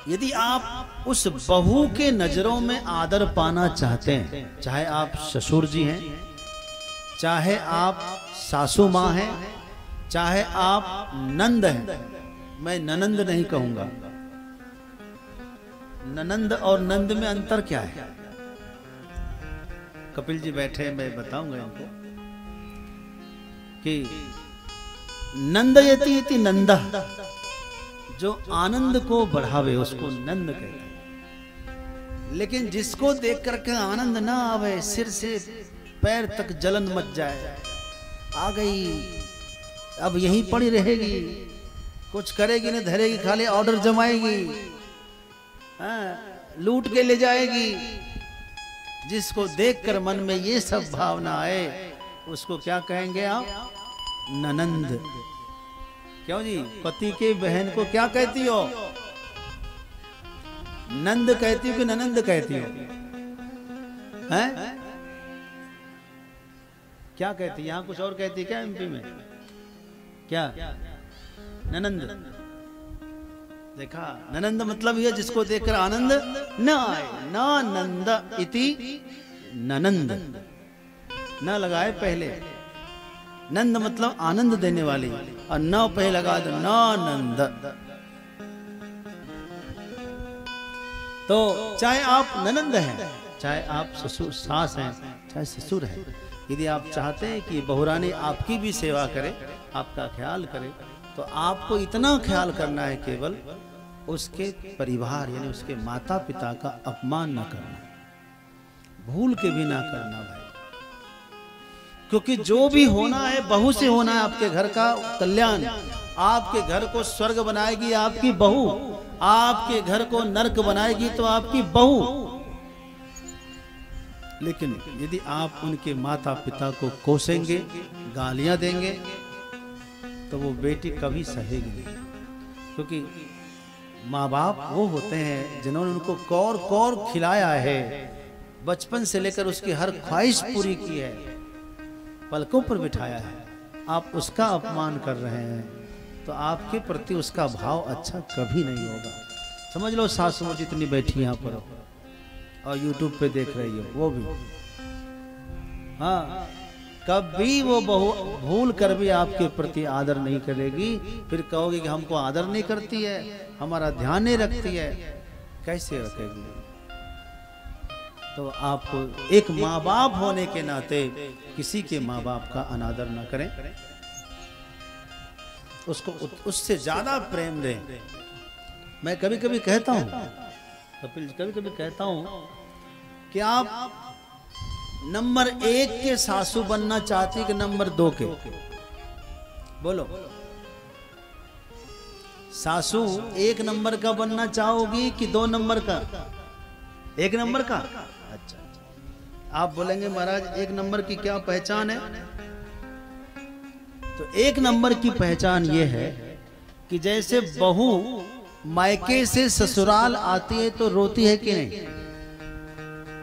यदि आप उस बहू के नजरों में आदर पाना चाहते हैं, चाहे आप ससुर जी हैं, चाहे आप सासू माँ हैं, चाहे आप नंद हैं, मैं ननंद नहीं कहूंगा, ननंद और नंद में अंतर क्या है? कपिल जी बैठे, मैं बताऊंगा इनको कि नंदयति इति नंदा, जो आनंद को बढ़ावे उसको नंद कहते हैं। लेकिन जिसको देख करके आनंद ना आवे, सिर से पैर तक जलन मच जाए, आ गई अब यहीं पड़ी रहेगी, कुछ करेगी नहीं, धरेगी खाली ऑर्डर जमाएगी, लूट के ले जाएगी, जिसको देखकर मन में ये सब भावना आए उसको क्या कहेंगे आप? ननंद। क्यों जी, पति के बहन को क्या कहती हो? नंद कहती हो कि ननंद कहती हो? हैं? क्या कहती है? यहां कुछ और कहती है क्या एमपी में? क्या? ननंद। देखा, ननंद मतलब यह जिसको देखकर आनंद न आए, ना नंद इति ननंद, न लगाए पहले। नंद मतलब आनंद देने वाली, और न पहले लगा दो, ना नंद। तो चाहे आप ननंद हैं, चाहे आप ससुर सास हैं, चाहे ससुर हैं, यदि आप चाहते हैं कि बहुरानी आपकी भी सेवा करे, आपका ख्याल करे, तो आपको इतना ख्याल करना है केवल उसके परिवार यानी उसके माता पिता का अपमान न करना, भूल के भी ना करना भाई। क्योंकि जो भी होना है बहू से होना है, आपके घर का कल्याण, आपके घर को स्वर्ग बनाएगी आपकी बहू, आपके घर को नरक बनाएगी तो आपकी बहू। लेकिन यदि आप उनके माता पिता को कोसेंगे, गालियां देंगे, तो वो बेटी कभी सहेगी नहीं। क्योंकि माँ बाप वो होते हैं जिन्होंने उनको कौर कौर खिलाया है, बचपन से लेकर उसकी हर ख्वाहिश पूरी की है, पलकों पर बिठाया है। आप उसका अपमान कर रहे हैं तो आपके प्रति उसका भाव अच्छा कभी नहीं होगा। समझ लो सासू जितनी बैठी यहाँ पर और यूट्यूब पे देख रही हो वो भी, हाँ, कभी वो बहू भूल कर भी आपके प्रति आदर नहीं करेगी। फिर कहोगे कि हमको आदर नहीं करती है, हमारा ध्यान नहीं रखती है, कैसे रखेगी? तो आपको एक माँ बाप होने के नाते किसी के माँ बाप का अनादर ना करें, उसको उससे ज्यादा प्रेम दें। मैं कभी कभी कहता हूँ, कपिल कभी कभी कहता हूँ कि आप नंबर 1 के सासू बनना चाहती कि नंबर 2 के? बोलो, सासू 1 नंबर का बनना चाहोगी कि 2 नंबर का? 1 नंबर का। अच्छा, आप बोलेंगे महाराज 1 नंबर की क्या पहचान है? तो 1 नंबर की पहचान ये है कि जैसे बहू मायके से ससुराल आती है तो रोती है कि नहीं?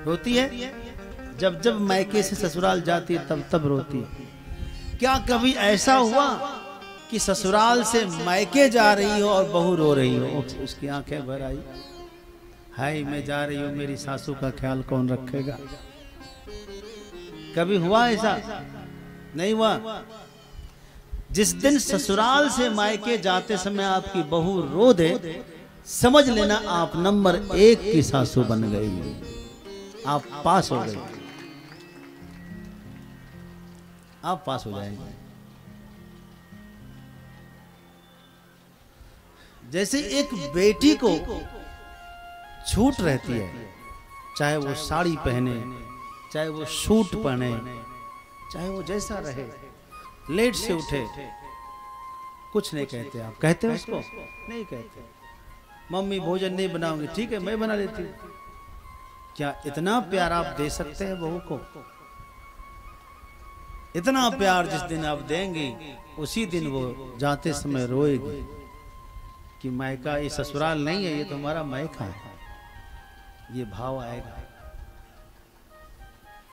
रोती है। जब जब मायके से ससुराल जाती है तब तब रोती है। क्या कभी ऐसा हुआ कि ससुराल से मायके जा रही हो और बहू रो रही हो, उसकी आंखें भर आई, हाय मैं जा रही हूं, मेरी सासू का ख्याल कौन रखेगा? कभी हुआ ऐसा? नहीं हुआ। जिस दिन ससुराल से मायके जाते समय आपकी बहू रो दे, समझ लेना आप नंबर 1 की सासू बन गई, आप पास हो गए, आप पास हो जाएंगे। जैसे एक बेटी को छूट रहती है, चाहे वो साड़ी पहने, चाहे वो सूट पहने, चाहे वो जैसा रहे, लेट से उठे, कुछ नहीं कहते। आप कहते हो उसको? नहीं कहते। मम्मी भोजन नहीं बनाऊंगी, ठीक है मैं बना लेती हूँ। क्या इतना प्यार आप दे सकते हैं बहू को? इतना प्यार जिस दिन आप देंगी उसी दिन वो जाते समय रोएगी कि मायका ये ससुराल नहीं है, ये तो हमारा मायका है, ये भाव आएगा।